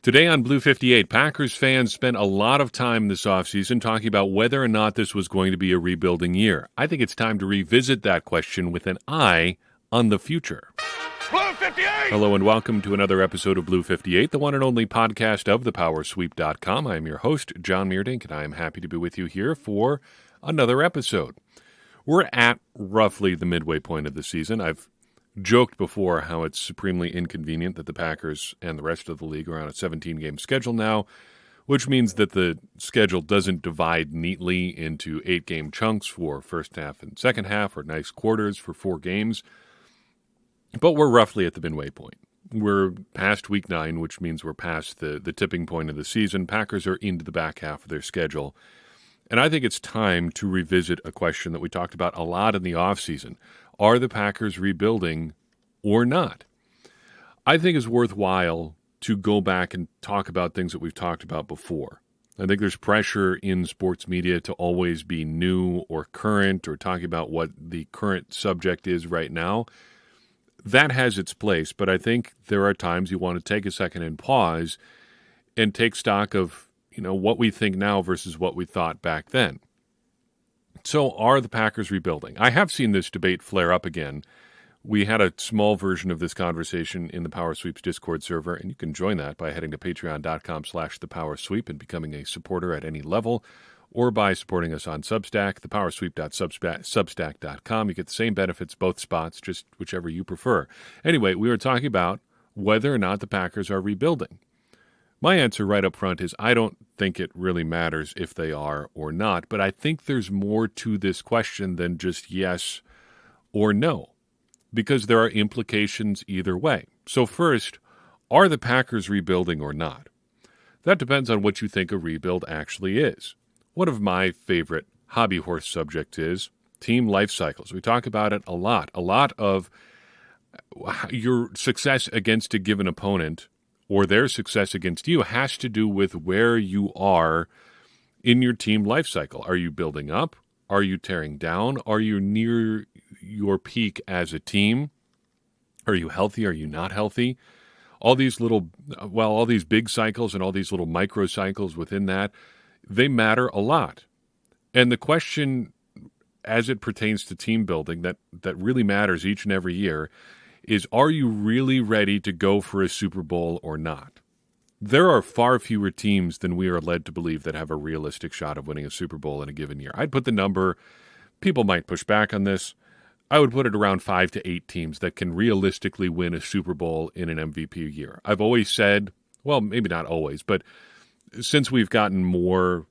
Today on Blue 58, Packers fans spent a lot of time this offseason talking about whether or not this was going to be a rebuilding year. I think it's time to revisit that question with an eye on the future. Blue 58! Hello and welcome to another episode of Blue 58, the one and only podcast of thepowersweep.com. I am your host, John Meerdink, and I am happy to be with you here for another episode. We're at roughly the midway point of the season. I've joked before how it's supremely inconvenient that the Packers and the rest of the league are on a 17-game schedule now, which means that the schedule doesn't divide neatly into 8-game chunks for first half and second half, or nice quarters for 4 games. But we're roughly at the midway point. We're past week 9, which means we're past the tipping point of the season. Packers are into the back half of their schedule. And I think it's time to revisit a question that we talked about a lot in the offseason. Are the Packers rebuilding or not? I think it's worthwhile to go back and talk about things that we've talked about before. I think there's pressure in sports media to always be new or current or talking about what the current subject is right now. That has its place, but I think there are times you want to take a second and pause and take stock of, what we think now versus what we thought back then. So are the Packers rebuilding? I have seen this debate flare up again. We had a small version of this conversation in the Power Sweeps Discord server, and you can join that by heading to patreon.com/thepowersweep and becoming a supporter at any level, or by supporting us on Substack, thepowersweep.substack.com. You get the same benefits both spots, just whichever you prefer. Anyway, we were talking about whether or not the Packers are rebuilding. My answer right up front is I don't think it really matters if they are or not, but I think there's more to this question than just yes or no, because there are implications either way. So first, are the Packers rebuilding or not? That depends on what you think a rebuild actually is. One of my favorite hobby horse subjects is team life cycles. We talk about it a lot. A lot of your success against a given opponent or their success against you has to do with where you are in your team life cycle. Are you building up? Are you tearing down? Are you near your peak as a team? Are you healthy? Are you not healthy? All these big cycles and all these little micro cycles within that, they matter a lot. And the question as it pertains to team building that really matters each and every year is, are you really ready to go for a Super Bowl or not? There are far fewer teams than we are led to believe that have a realistic shot of winning a Super Bowl in a given year. I'd put the number, people might push back on this, I would put it around 5 to 8 teams that can realistically win a Super Bowl in an MVP year. I've always said, well, maybe not always, but since we've gotten more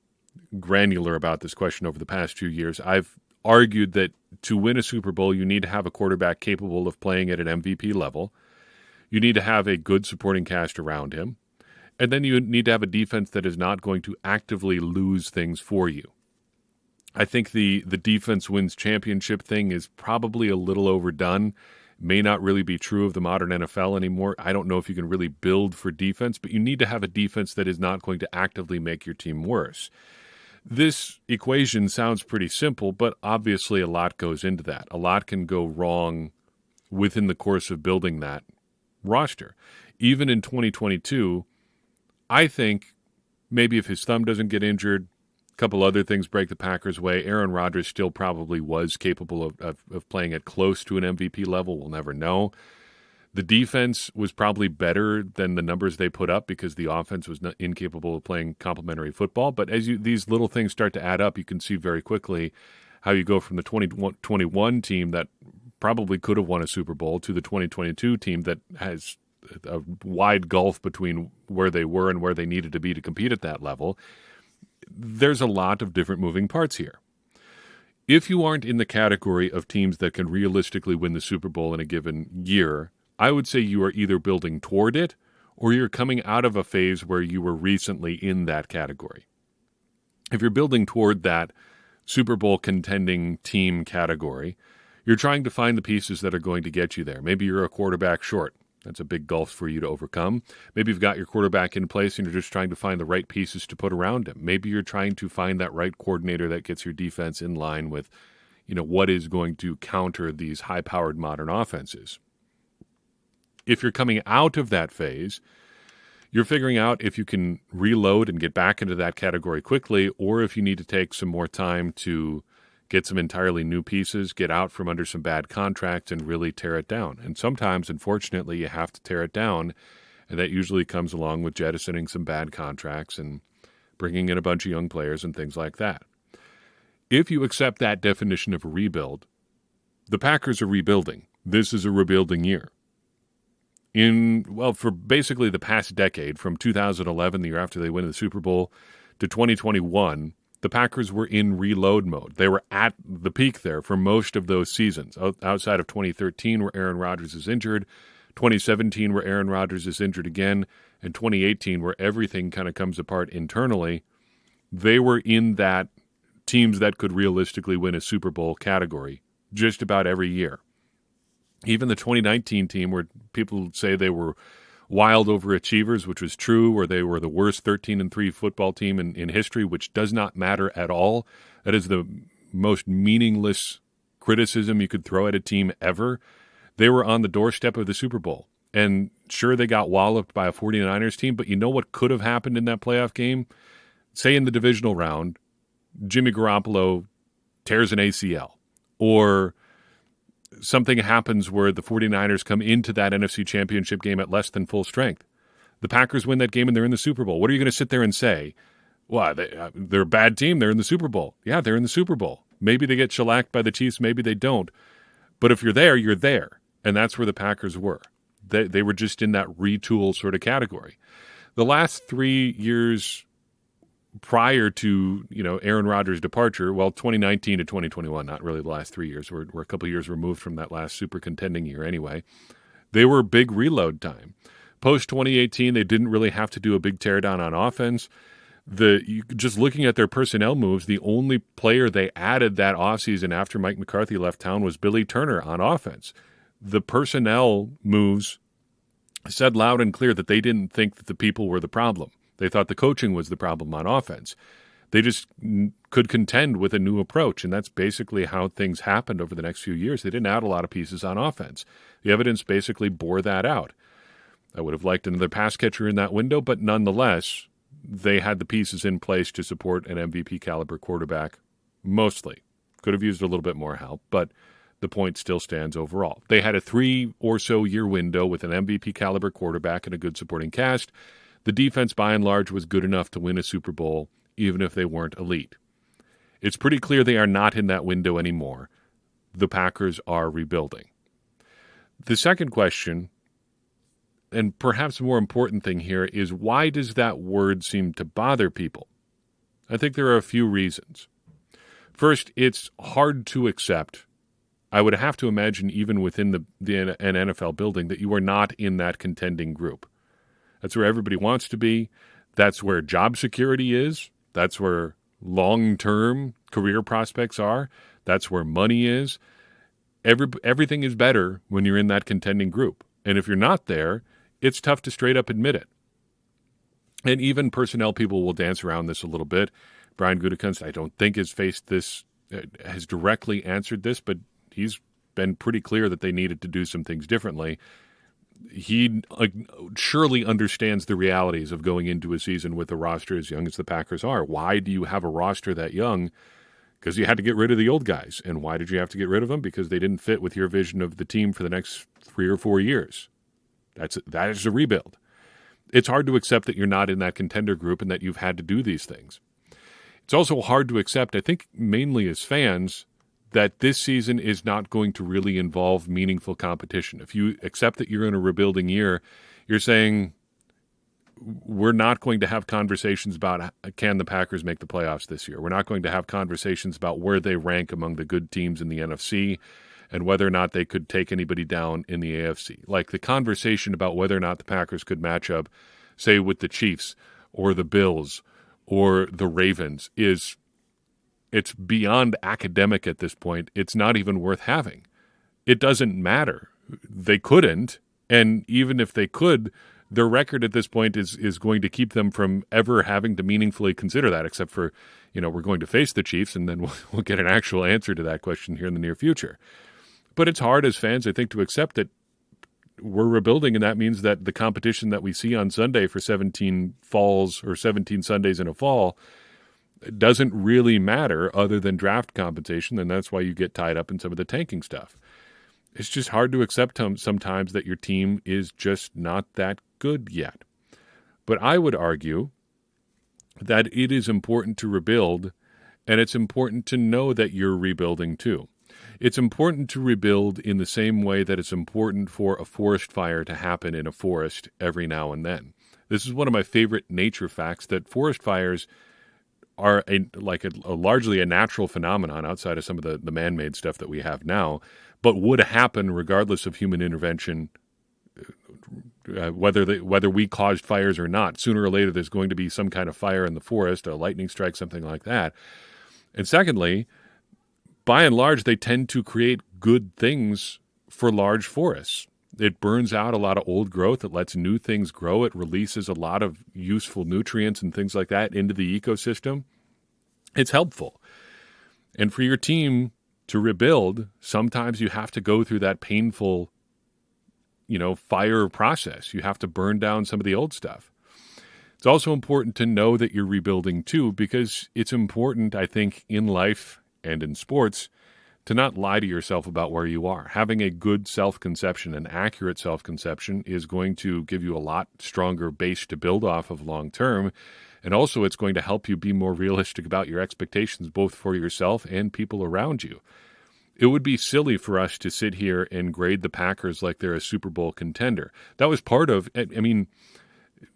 granular about this question over the past few years, I've argued that to win a Super Bowl, you need to have a quarterback capable of playing at an MVP level. You need to have a good supporting cast around him. And then you need to have a defense that is not going to actively lose things for you. I think the defense wins championship thing is probably a little overdone. May not really be true of the modern NFL anymore. I don't know if you can really build for defense, but you need to have a defense that is not going to actively make your team worse. This equation sounds pretty simple, but obviously a lot goes into that. A lot can go wrong within the course of building that roster. Even in 2022, I think maybe if his thumb doesn't get injured, a couple other things break the Packers' way, Aaron Rodgers still probably was capable of playing at close to an MVP level. We'll never know. The defense was probably better than the numbers they put up because the offense was not incapable of playing complementary football. But as these little things start to add up, you can see very quickly how you go from the 2021 team that probably could have won a Super Bowl to the 2022 team that has a wide gulf between where they were and where they needed to be to compete at that level. There's a lot of different moving parts here. If you aren't in the category of teams that can realistically win the Super Bowl in a given year, I would say you are either building toward it or you're coming out of a phase where you were recently in that category. If you're building toward that Super Bowl contending team category, you're trying to find the pieces that are going to get you there. Maybe you're a quarterback short. That's a big gulf for you to overcome. Maybe you've got your quarterback in place and you're just trying to find the right pieces to put around him. Maybe you're trying to find that right coordinator that gets your defense in line with, what is going to counter these high-powered modern offenses. If you're coming out of that phase, You're figuring out if you can reload and get back into that category quickly, or if you need to take some more time to get some entirely new pieces, get out from under some bad contracts, and really tear it down. And sometimes, unfortunately, you have to tear it down, and that usually comes along with jettisoning some bad contracts and bringing in a bunch of young players and things like that. If you accept that definition of a rebuild, the Packers are rebuilding. This is a rebuilding year. For basically the past decade, from 2011, the year after they win the Super Bowl, to 2021, the Packers were in reload mode. They were at the peak there for most of those seasons, outside of 2013, where Aaron Rodgers is injured, 2017, where Aaron Rodgers is injured again, and 2018, where everything kind of comes apart internally. They were in that teams that could realistically win a Super Bowl category just about every year. Even the 2019 team, where people say they were wild overachievers, which was true, or they were the worst 13-3 football team in history, which does not matter at all. That is the most meaningless criticism you could throw at a team ever. They were on the doorstep of the Super Bowl. And sure, they got walloped by a 49ers team, but you know what could have happened in that playoff game? Say in the divisional round, Jimmy Garoppolo tears an ACL, or something happens where the 49ers come into that NFC Championship game at less than full strength. The Packers win that game and they're in the Super Bowl. What are you going to sit there and say? Well, they're a bad team. They're in the Super Bowl. Yeah, they're in the Super Bowl. Maybe they get shellacked by the Chiefs. Maybe they don't. But if you're there, you're there. And that's where the Packers were. They were just in that retool sort of category. The last 3 years prior to Aaron Rodgers' departure, 2019 to 2021, not really the last 3 years. We're a couple of years removed from that last super contending year anyway. They were big reload time. Post 2018, they didn't really have to do a big teardown on offense. Just looking at their personnel moves, the only player they added that offseason after Mike McCarthy left town was Billy Turner on offense. The personnel moves said loud and clear that they didn't think that the people were the problem. They thought the coaching was the problem on offense. They just could contend with a new approach, and that's basically how things happened over the next few years. They didn't add a lot of pieces on offense. The evidence basically bore that out. I would have liked another pass catcher in that window, but nonetheless, they had the pieces in place to support an MVP-caliber quarterback, mostly. Could have used a little bit more help, but the point still stands overall. They had a 3 or so year window with an MVP-caliber quarterback and a good supporting cast. The defense, by and large, was good enough to win a Super Bowl, even if they weren't elite. It's pretty clear they are not in that window anymore. The Packers are rebuilding. The second question, and perhaps more important thing here, is why does that word seem to bother people? I think there are a few reasons. First, it's hard to accept. I would have to imagine even within an NFL building that you are not in that contending group. That's where everybody wants to be. That's where job security is. That's where long-term career prospects are. That's where money is. Everything is better when you're in that contending group. And if you're not there, it's tough to straight up admit it. And even personnel people will dance around this a little bit. Brian Gutekunst, I don't think, has directly answered this, but he's been pretty clear that they needed to do some things differently. He surely understands the realities of going into a season with a roster as young as the Packers are. Why do you have a roster that young? Because you had to get rid of the old guys. And why did you have to get rid of them? Because they didn't fit with your vision of the team for the next 3 or 4 years. That is a rebuild. It's hard to accept that you're not in that contender group and that you've had to do these things. It's also hard to accept, I think mainly as fans, that this season is not going to really involve meaningful competition. If you accept that you're in a rebuilding year, you're saying we're not going to have conversations about can the Packers make the playoffs this year. We're not going to have conversations about where they rank among the good teams in the NFC and whether or not they could take anybody down in the AFC. Like the conversation about whether or not the Packers could match up, say, with the Chiefs or the Bills or the Ravens it's beyond academic at this point. It's not even worth having. It doesn't matter. They couldn't, and even if they could, their record at this point is going to keep them from ever having to meaningfully consider that, except for, we're going to face the Chiefs, and then we'll get an actual answer to that question here in the near future. But it's hard as fans, I think, to accept that we're rebuilding, and that means that the competition that we see on Sunday for 17 falls or 17 Sundays in a fall doesn't really matter other than draft compensation, and that's why you get tied up in some of the tanking stuff. It's just hard to accept sometimes that your team is just not that good yet. But I would argue that it is important to rebuild, and it's important to know that you're rebuilding too. It's important to rebuild in the same way that it's important for a forest fire to happen in a forest every now and then. This is one of my favorite nature facts, that forest fires are largely a natural phenomenon outside of some of the man-made stuff that we have now, but would happen regardless of human intervention, whether we caused fires or not. Sooner or later, there's going to be some kind of fire in the forest, a lightning strike, something like that. And secondly, by and large, they tend to create good things for large forests. It burns out a lot of old growth. It lets new things grow. It releases a lot of useful nutrients and things like that into the ecosystem. It's helpful. And for your team to rebuild, sometimes you have to go through that painful, fire process. You have to burn down some of the old stuff. It's also important to know that you're rebuilding too, because it's important, I think, in life and in sports, to not lie to yourself about where you are. Having a good self-conception, an accurate self-conception, is going to give you a lot stronger base to build off of long term. And also it's going to help you be more realistic about your expectations, both for yourself and people around you. It would be silly for us to sit here and grade the Packers like they're a Super Bowl contender. That was part of,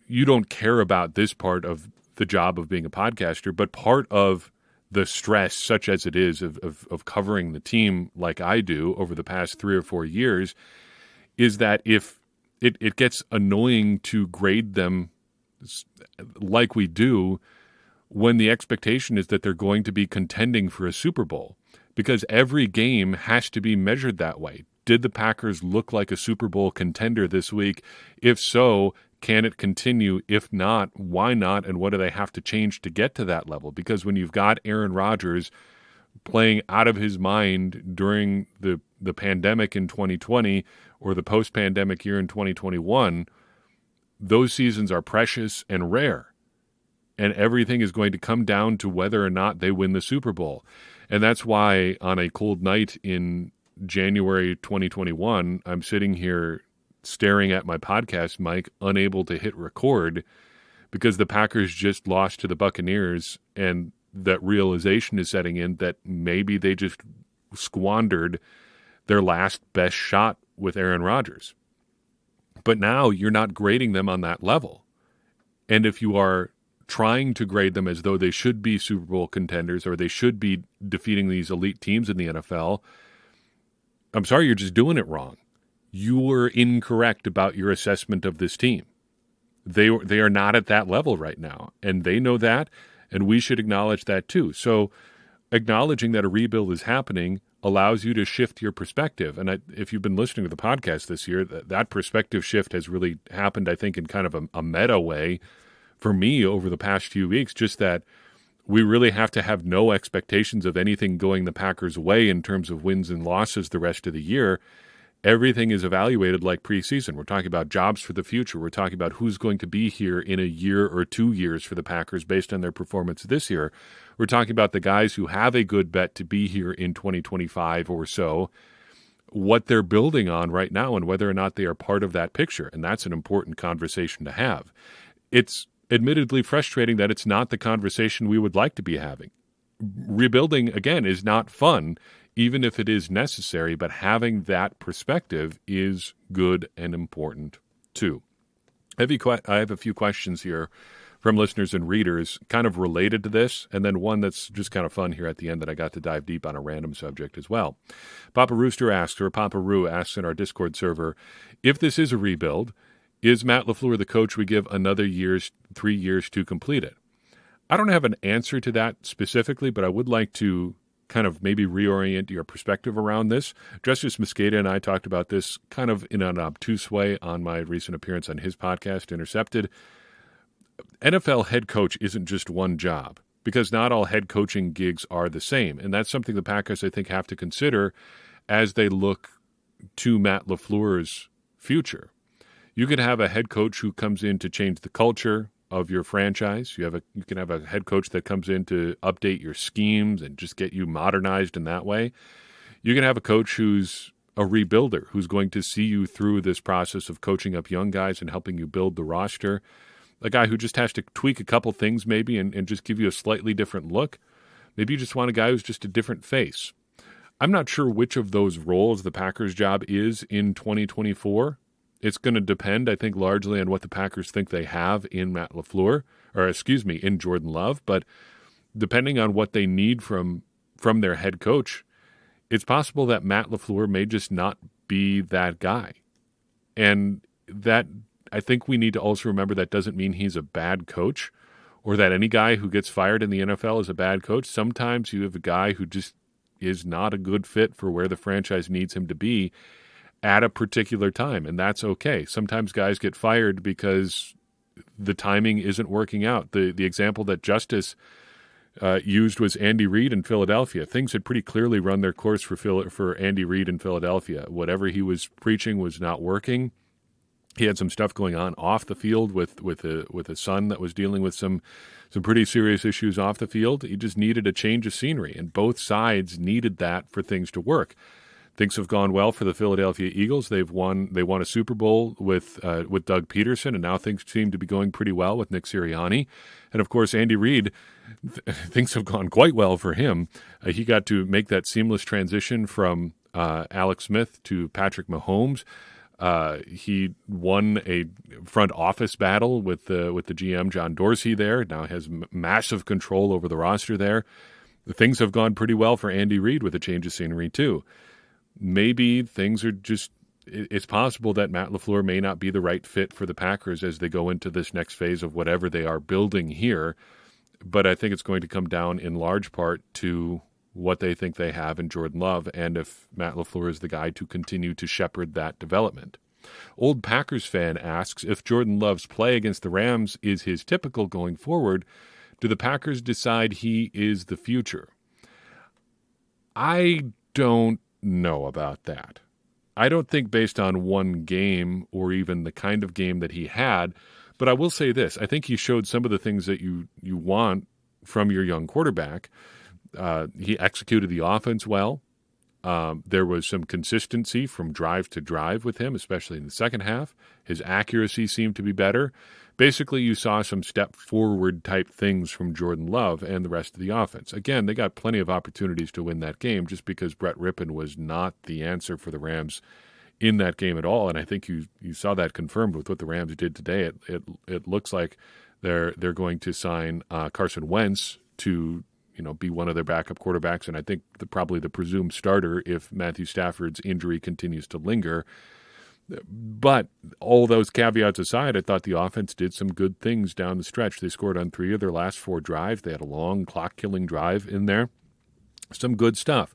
you don't care about this part of the job of being a podcaster, but part of the stress, such as it is, of covering the team like I do over the past 3 or 4 years, is that if it gets annoying to grade them like we do when the expectation is that they're going to be contending for a Super Bowl, because every game has to be measured that way. Did the Packers look like a Super Bowl contender this week? If so, can it continue? If not, why not? And what do they have to change to get to that level? Because when you've got Aaron Rodgers playing out of his mind during the pandemic in 2020 or the post-pandemic year in 2021, those seasons are precious and rare. And everything is going to come down to whether or not they win the Super Bowl. And that's why on a cold night in January 2021, I'm sitting here staring at my podcast mic, unable to hit record, because the Packers just lost to the Buccaneers, and that realization is setting in that maybe they just squandered their last best shot with Aaron Rodgers. But now you're not grading them on that level. And if you are trying to grade them as though they should be Super Bowl contenders or they should be defeating these elite teams in the NFL, I'm sorry, you're just doing it wrong. You were incorrect about your assessment of this team. They are not at that level right now, and they know that, and we should acknowledge that too. So acknowledging that a rebuild is happening allows you to shift your perspective. And if you've been listening to the podcast this year, that perspective shift has really happened, I think, in kind of a meta way for me over the past few weeks, just that we really have to have no expectations of anything going the Packers' way in terms of wins and losses the rest of the year. Everything is evaluated like preseason. We're talking about jobs for the future. We're talking about who's going to be here in a year or 2 years for the Packers based on their performance this year. We're talking about the guys who have a good bet to be here in 2025 or so, what they're building on right now and whether or not they are part of that picture. And that's an important conversation to have. It's admittedly frustrating that it's not the conversation we would like to be having. Rebuilding, again, is not fun, even if it is necessary, but having that perspective is good and important too. I have a few questions here from listeners and readers kind of related to this, and then one that's just kind of fun here at the end that I got to dive deep on a random subject as well. Papa Roo asks in our Discord server, if this is a rebuild, is Matt LaFleur the coach we give another 3 years to complete it? I don't have an answer to that specifically, but I would like to kind of maybe reorient your perspective around this. Justice Mosqueda and I talked about this kind of in an obtuse way on my recent appearance on his podcast, Intercepted. NFL head coach isn't just one job, because not all head coaching gigs are the same. And that's something the Packers, I think, have to consider as they look to Matt LaFleur's future. You could have a head coach who comes in to change the culture of your franchise. You can have a head coach that comes in to update your schemes and just get you modernized in that way. You can have a coach who's a rebuilder, who's going to see you through this process of coaching up young guys and helping you build the roster. A guy who just has to tweak a couple things maybe and just give you a slightly different look. Maybe you just want a guy who's just a different face. I'm not sure which of those roles the Packers' job is in 2024. It's going to depend, I think, largely on what the Packers think they have in in Jordan Love. But depending on what they need from their head coach, it's possible that Matt LaFleur may just not be that guy. And that, I think we need to also remember, that doesn't mean he's a bad coach or that any guy who gets fired in the NFL is a bad coach. Sometimes you have a guy who just is not a good fit for where the franchise needs him to be at a particular time, and that's okay. Sometimes guys get fired because the timing isn't working out. The example that Justice used was Andy Reid in Philadelphia. Things had pretty clearly run their course for Andy Reid in Philadelphia. Whatever he was preaching was not working. He had some stuff going on off the field with a son that was dealing with some pretty serious issues off the field. He just needed a change of scenery, and both sides needed that for things to work. Things have gone well for the Philadelphia Eagles. They won a Super Bowl with Doug Peterson, and now things seem to be going pretty well with Nick Sirianni. And of course, Andy Reid, things have gone quite well for him. He got to make that seamless transition from Alex Smith to Patrick Mahomes. He won a front office battle with the GM John Dorsey there. Now has massive control over the roster there. Things have gone pretty well for Andy Reid with a change of scenery too. Maybe things are just, it's possible that Matt LaFleur may not be the right fit for the Packers as they go into this next phase of whatever they are building here. But I think it's going to come down in large part to what they think they have in Jordan Love and if Matt LaFleur is the guy to continue to shepherd that development. Old Packers fan asks, if Jordan Love's play against the Rams is his typical going forward, do the Packers decide he is the future? I don't know about that. I don't think based on one game or even the kind of game that he had, but I will say this. I think he showed some of the things that you want from your young quarterback. He executed the offense well. There was some consistency from drive to drive with him, especially in the second half. His accuracy seemed to be better. Basically, you saw some step forward type things from Jordan Love and the rest of the offense. Again, they got plenty of opportunities to win that game just because Brett Rippon was not the answer for the Rams in that game at all. And I think you saw that confirmed with what the Rams did today. It looks like they're going to sign Carson Wentz to be one of their backup quarterbacks, and I think probably the presumed starter if Matthew Stafford's injury continues to linger. But all those caveats aside, I thought the offense did some good things down the stretch. They scored on 3 of their last 4 drives. They had a long clock-killing drive in there. Some good stuff.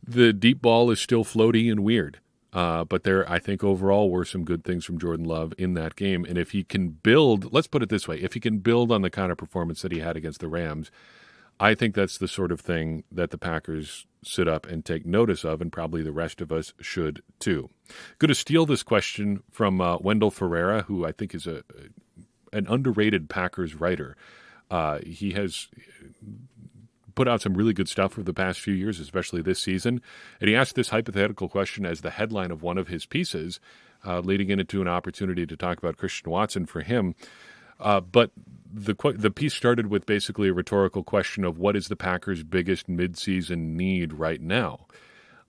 The deep ball is still floaty and weird, but I think overall were some good things from Jordan Love in that game. And if he can build, let's put it this way, if he can build on the kind of performance that he had against the Rams, I think that's the sort of thing that the Packers sit up and take notice of, and probably the rest of us should too. Going to steal this question from Wendell Ferreira, who I think is an underrated Packers writer. He has put out some really good stuff over the past few years, especially this season. And he asked this hypothetical question as the headline of one of his pieces, leading into an opportunity to talk about Christian Watson for him. But the piece started with basically a rhetorical question of what is the Packers' biggest midseason need right now.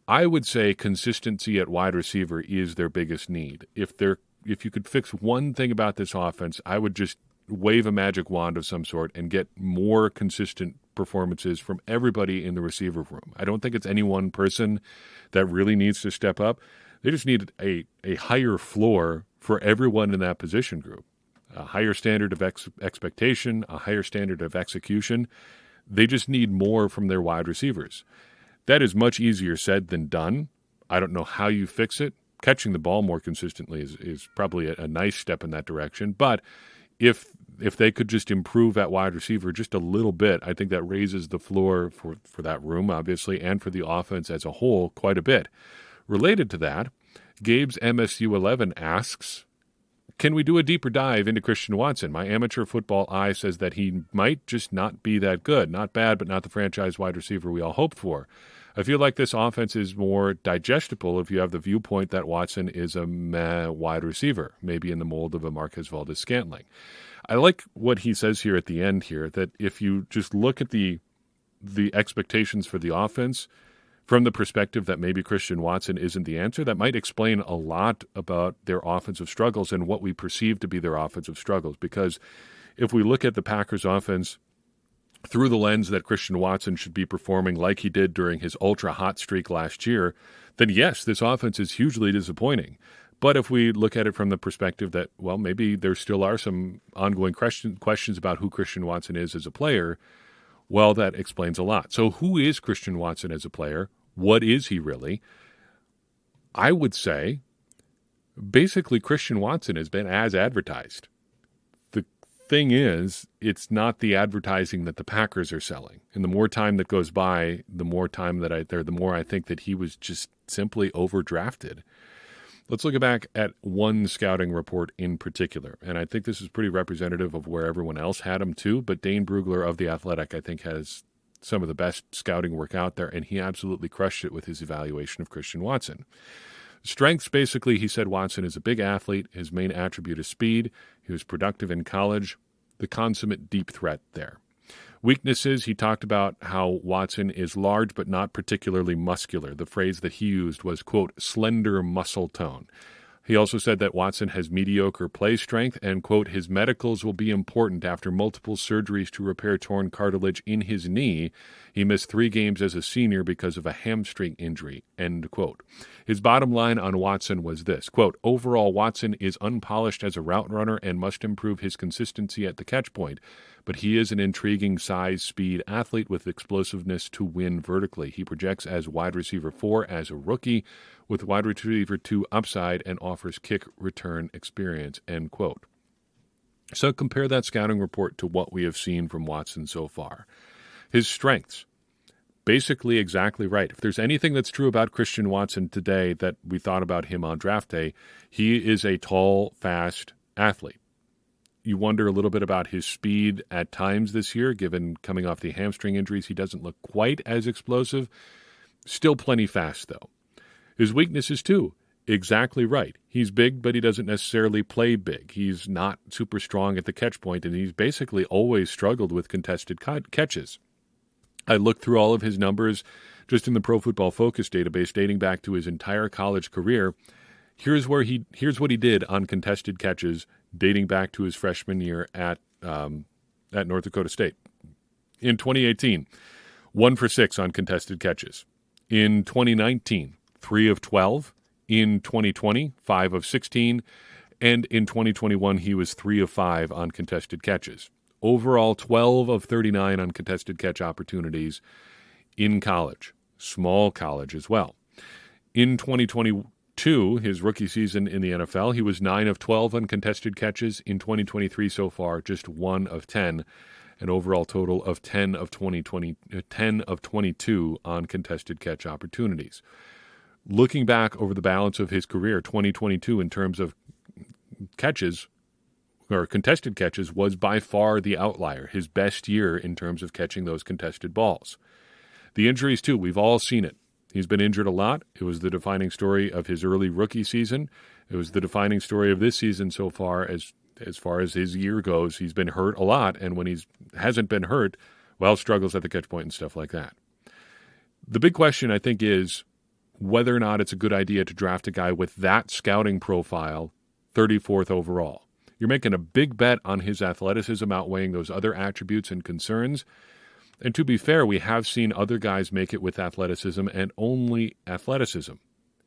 I would say consistency at wide receiver is their biggest need. If you could fix one thing about this offense, I would just wave a magic wand of some sort and get more consistent performances from everybody in the receiver room. I don't think it's any one person that really needs to step up. They just need a higher floor for everyone in that position group. A higher standard of expectation, a higher standard of execution. They just need more from their wide receivers. That is much easier said than done. I don't know how you fix it. Catching the ball more consistently is probably a nice step in that direction. But if they could just improve at wide receiver just a little bit, I think that raises the floor for that room, obviously, and for the offense as a whole quite a bit. Related to that, Gabe's MSU11 asks, can we do a deeper dive into Christian Watson? My amateur football eye says that he might just not be that good. Not bad, but not the franchise wide receiver we all hoped for. I feel like this offense is more digestible if you have the viewpoint that Watson is a meh wide receiver, maybe in the mold of a Marquez Valdes-Scantling. I like what he says here at the end here, that if you just look at the expectations for the offense from the perspective that maybe Christian Watson isn't the answer, that might explain a lot about their offensive struggles and what we perceive to be their offensive struggles. Because if we look at the Packers offense through the lens that Christian Watson should be performing like he did during his ultra-hot streak last year, then yes, this offense is hugely disappointing. But if we look at it from the perspective that, well, maybe there still are some ongoing questions about who Christian Watson is as a player, well, that explains a lot. So who is Christian Watson as a player? What is he really? I would say basically Christian Watson has been as advertised. The thing is, it's not the advertising that the Packers are selling. And the more time that goes by, the more I think that he was just simply overdrafted. Let's look back at one scouting report in particular, and I think this is pretty representative of where everyone else had him too, but Dane Brugler of The Athletic, I think, has some of the best scouting work out there, and he absolutely crushed it with his evaluation of Christian Watson. Strengths, basically, he said Watson is a big athlete. His main attribute is speed. He was productive in college. The consummate deep threat there. Weaknesses, he talked about how Watson is large but not particularly muscular. The phrase that he used was, quote, slender muscle tone. He also said that Watson has mediocre play strength and, quote, his medicals will be important after multiple surgeries to repair torn cartilage in his knee. He missed 3 games as a senior because of a hamstring injury, end quote. His bottom line on Watson was this, quote, overall, Watson is unpolished as a route runner and must improve his consistency at the catch point, but he is an intriguing size-speed athlete with explosiveness to win vertically. He projects as wide receiver 4 as a rookie with wide receiver 2 upside and offers kick return experience, end quote. So compare that scouting report to what we have seen from Watson so far. His strengths, basically exactly right. If there's anything that's true about Christian Watson today that we thought about him on draft day, he is a tall, fast athlete. You wonder a little bit about his speed at times this year, given coming off the hamstring injuries. He doesn't look quite as explosive. Still plenty fast, though. His weaknesses, too, exactly right. He's big, but he doesn't necessarily play big. He's not super strong at the catch point, and he's basically always struggled with contested catches. I looked through all of his numbers just in the Pro Football Focus database dating back to his entire college career. Here's what he did on contested catches dating back to his freshman year at North Dakota State. In 2018, 1 for 6 on contested catches. In 2019, 3 of 12. In 2020, 5 of 16. And in 2021, he was 3 of 5 on contested catches. Overall, 12 of 39 on contested catch opportunities in college. Small college as well. In 2022, his rookie season in the NFL, he was 9 of 12 on contested catches. In 2023 so far, just 1 of 10. An overall total of 10 of 22 on contested catch opportunities. Looking back over the balance of his career, 2022 in terms of catches, or contested catches, was by far the outlier, his best year in terms of catching those contested balls. The injuries, too, we've all seen it. He's been injured a lot. It was the defining story of his early rookie season. It was the defining story of this season so far as his year goes. He's been hurt a lot, and when he hasn't been hurt, well, struggles at the catch point and stuff like that. The big question, I think, is whether or not it's a good idea to draft a guy with that scouting profile 34th overall. You're making a big bet on his athleticism outweighing those other attributes and concerns. And to be fair, we have seen other guys make it with athleticism and only athleticism.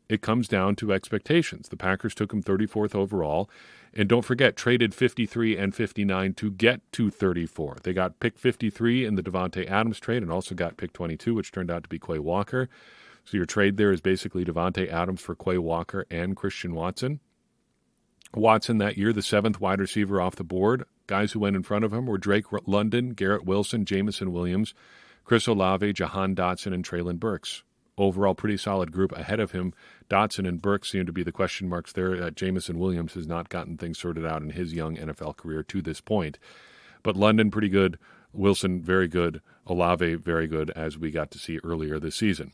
It comes down to expectations. The Packers took him 34th overall, and don't forget, traded 53 and 59 to get to 34. They got pick 53 in the Davante Adams trade and also got pick 22, which turned out to be Quay Walker. So your trade there is basically Davante Adams for Quay Walker and Christian Watson. Watson that year, the 7th wide receiver off the board. Guys who went in front of him were Drake London, Garrett Wilson, Jamison Williams, Chris Olave, Jahan Dotson, and Treylon Burks. overall pretty solid group ahead of him. Dotson and Burke seem to be the question marks there. Jamison Williams has not gotten things sorted out in his young NFL career to this point. But London, pretty good. Wilson, very good. Olave, very good, as we got to see earlier this season.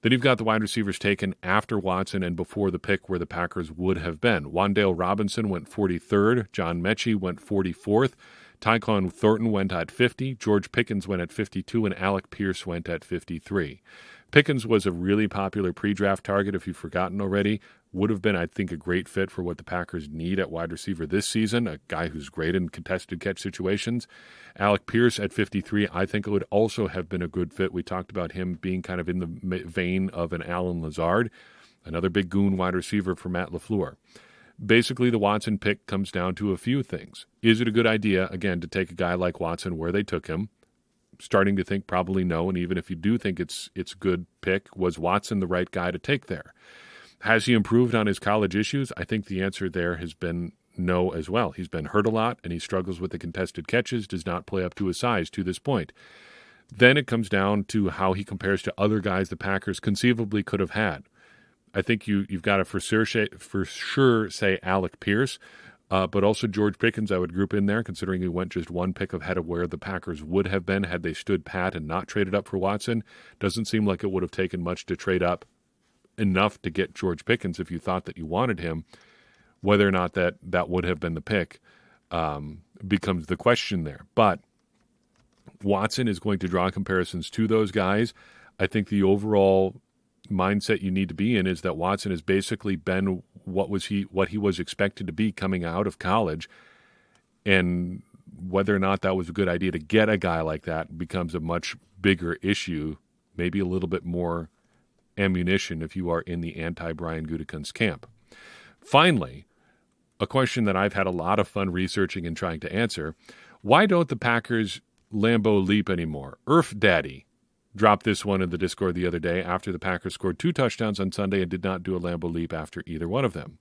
Then you've got the wide receivers taken after Watson and before the pick where the Packers would have been. Wan'Dale Robinson went 43rd. John Mechie went 44th. Tyquan Thornton went at 50. George Pickens went at 52. And Alec Pierce went at 53. Pickens was a really popular pre-draft target, if you've forgotten already. Would have been, I think, a great fit for what the Packers need at wide receiver this season, a guy who's great in contested catch situations. Alec Pierce at 53, I think it would also have been a good fit. We talked about him being kind of in the vein of an Allen Lazard, another big goon wide receiver for Matt LaFleur. Basically, the Watson pick comes down to a few things. Is it a good idea, again, to take a guy like Watson where they took him? Starting to think probably no, and even if you do think it's a good pick, was Watson the right guy to take there? Has he improved on his college issues? I think the answer there has been no as well. He's been hurt a lot, and he struggles with the contested catches, does not play up to his size to this point. Then it comes down to how he compares to other guys the Packers conceivably could have had. I think you've got to for sure say Alec Pierce, but also George Pickens I would group in there, considering he went just one pick ahead of where the Packers would have been had they stood pat and not traded up for Watson. Doesn't seem like it would have taken much to trade up enough to get George Pickens if you thought that you wanted him. Whether or not that would have been the pick becomes the question there. But Watson is going to draw comparisons to those guys. I think the overall mindset you need to be in is that Watson has basically been what he was expected to be coming out of college, and whether or not that was a good idea to get a guy like that becomes a much bigger issue, maybe a little bit more ammunition if you are in the anti-Brian Gutekunst camp. Finally, a question that I've had a lot of fun researching and trying to answer: why don't the Packers Lambeau Leap anymore? Irf Daddy dropped this one in the Discord the other day after the Packers scored 2 touchdowns on Sunday and did not do a Lambeau Leap after either one of them.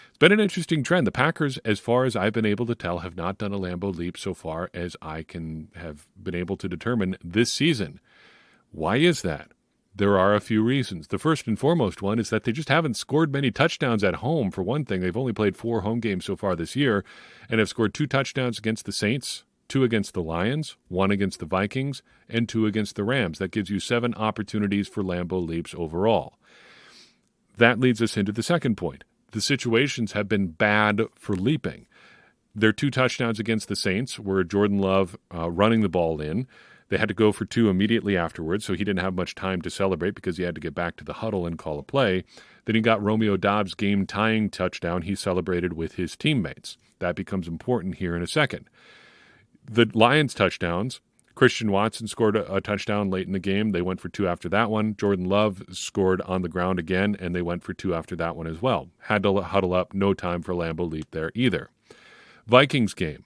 It's been an interesting trend. The Packers, as far as I've been able to tell, have not done a Lambeau Leap so far as I can have been able to determine this season. Why is that? There are a few reasons. The first and foremost one is that they just haven't scored many touchdowns at home, for one thing. They've only played 4 home games so far this year and have scored 2 touchdowns against the Saints, 2 against the Lions, 1 against the Vikings, and 2 against the Rams. That gives you 7 opportunities for Lambeau Leaps overall. That leads us into the second point. The situations have been bad for leaping. Their 2 touchdowns against the Saints were Jordan Love running the ball in. They had to go for 2 immediately afterwards, so he didn't have much time to celebrate because he had to get back to the huddle and call a play. Then he got Romeo Doubs' game-tying touchdown. He celebrated with his teammates. That becomes important here in a second. The Lions touchdowns, Christian Watson scored a touchdown late in the game. They went for 2 after that one. Jordan Love scored on the ground again, and they went for 2 after that one as well. Had to huddle up. No time for Lambeau Leap there either. Vikings game.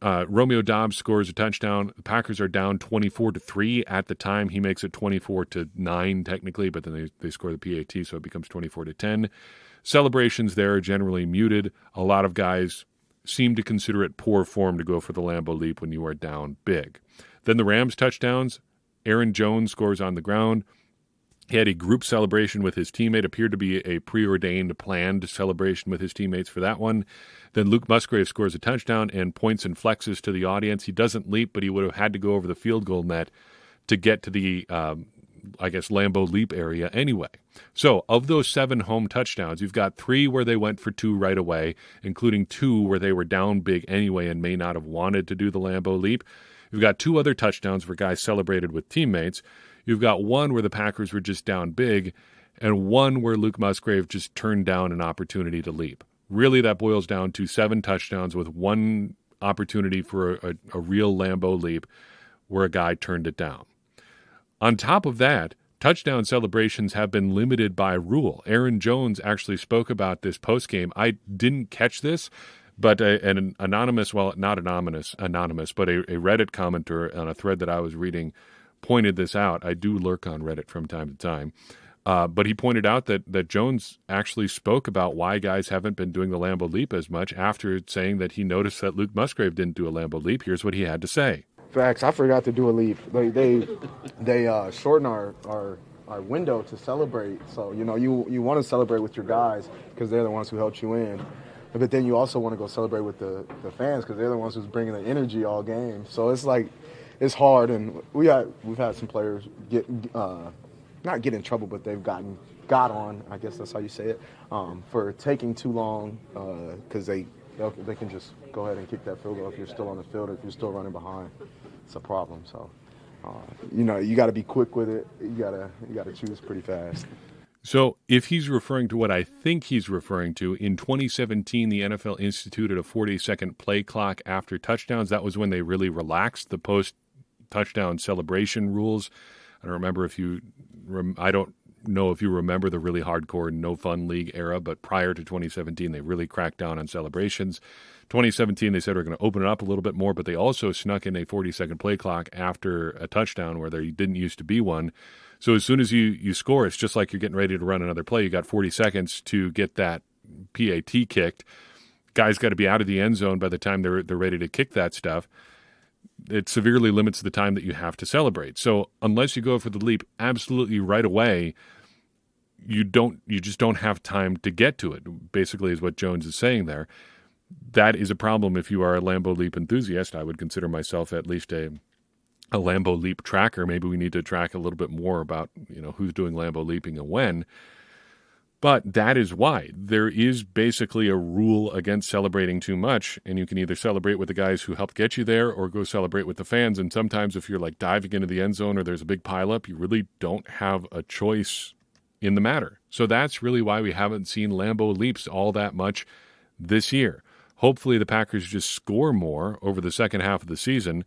Romeo Doubs scores a touchdown. The Packers are down 24-3 at the time. He makes it 24-9 technically, but then they score the PAT, so it becomes 24-10. Celebrations there are generally muted. A lot of guys seem to consider it poor form to go for the Lambeau Leap when you are down big. Then the Rams touchdowns. Aaron Jones scores on the ground. He had a group celebration with his teammate, appeared to be a preordained, planned celebration with his teammates for that one. Then Luke Musgrave scores a touchdown and points and flexes to the audience. He doesn't leap, but he would have had to go over the field goal net to get to the, Lambeau Leap area anyway. So of those 7 home touchdowns, you've got 3 where they went for 2 right away, including 2 where they were down big anyway and may not have wanted to do the Lambeau Leap. You've got 2 other touchdowns where guys celebrated with teammates. You've got 1 where the Packers were just down big, and 1 where Luke Musgrave just turned down an opportunity to leap. Really, that boils down to 7 touchdowns with 1 opportunity for a real Lambeau Leap where a guy turned it down. On top of that, touchdown celebrations have been limited by rule. Aaron Jones actually spoke about this postgame. I didn't catch this, but an anonymous, well, not anonymous, but a Reddit commenter on a thread that I was reading pointed this out. I do lurk on Reddit from time to time. But he pointed out that Jones actually spoke about why guys haven't been doing the Lambeau Leap as much after saying that he noticed that Luke Musgrave didn't do a Lambeau Leap. Here's what he had to say. Facts. I forgot to do a leap. They shorten our window to celebrate. So, you want to celebrate with your guys because they're the ones who helped you in. But then you also want to go celebrate with the fans because they're the ones who's bringing the energy all game. So it's like, it's hard. And we've had some players not get in trouble, but they've got on, I guess that's how you say it, for taking too long because they can just go ahead and kick that field goal if you're still on the field, if you're still running behind. It's a problem. So, you got to be quick with it. You got to choose pretty fast. So if he's referring to what I think he's referring to, in 2017, the NFL instituted a 40-second play clock after touchdowns. That was when they really relaxed the post-touchdown celebration rules. I don't remember I don't know if you remember the really hardcore no-fun league era, but prior to 2017, they really cracked down on celebrations. 2017, they said we're going to open it up a little bit more, but they also snuck in a 40-second play clock after a touchdown where there didn't used to be one. So as soon as you score, it's just like you're getting ready to run another play. You got 40 seconds to get that PAT kicked. Guys got to be out of the end zone by the time they're ready to kick that stuff. It severely limits the time that you have to celebrate. So unless you go for the leap absolutely right away, you just don't have time to get to it, basically is what Jones is saying there. That is a problem if you are a Lambeau Leap enthusiast. I would consider myself at least a Lambeau Leap tracker. Maybe we need to track a little bit more about, who's doing Lambeau Leaping and when. But that is why. There is basically a rule against celebrating too much, and you can either celebrate with the guys who helped get you there or go celebrate with the fans. And sometimes if you're like diving into the end zone or there's a big pileup, you really don't have a choice in the matter. So that's really why we haven't seen Lambeau Leaps all that much this year. Hopefully the Packers just score more over the second half of the season,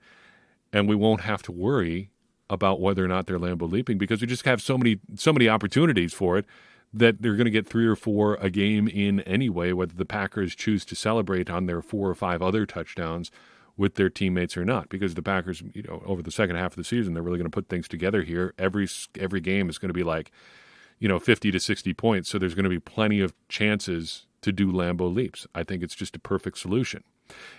and we won't have to worry about whether or not they're Lambeau Leaping because we just have so many opportunities for it that they're going to get 3 or 4 a game in anyway, whether the Packers choose to celebrate on their 4 or 5 other touchdowns with their teammates or not. Because the Packers, over the second half of the season, they're really going to put things together here. Every game is going to be like, 50 to 60 points. So there's going to be plenty of chances to do Lambeau Leaps. I think it's just a perfect solution.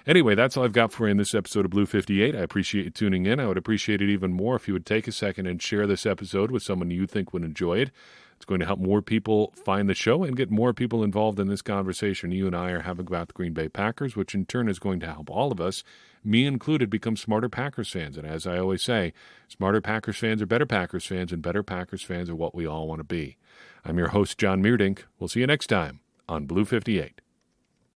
Anyway, that's all I've got for you in this episode of Blue 58. I appreciate you tuning in. I would appreciate it even more if you would take a second and share this episode with someone you think would enjoy it. It's going to help more people find the show and get more people involved in this conversation you and I are having about the Green Bay Packers, which in turn is going to help all of us, me included, become smarter Packers fans. And as I always say, smarter Packers fans are better Packers fans, and better Packers fans are what we all want to be. I'm your host, John Meerdink. We'll see you next time on Blue 58.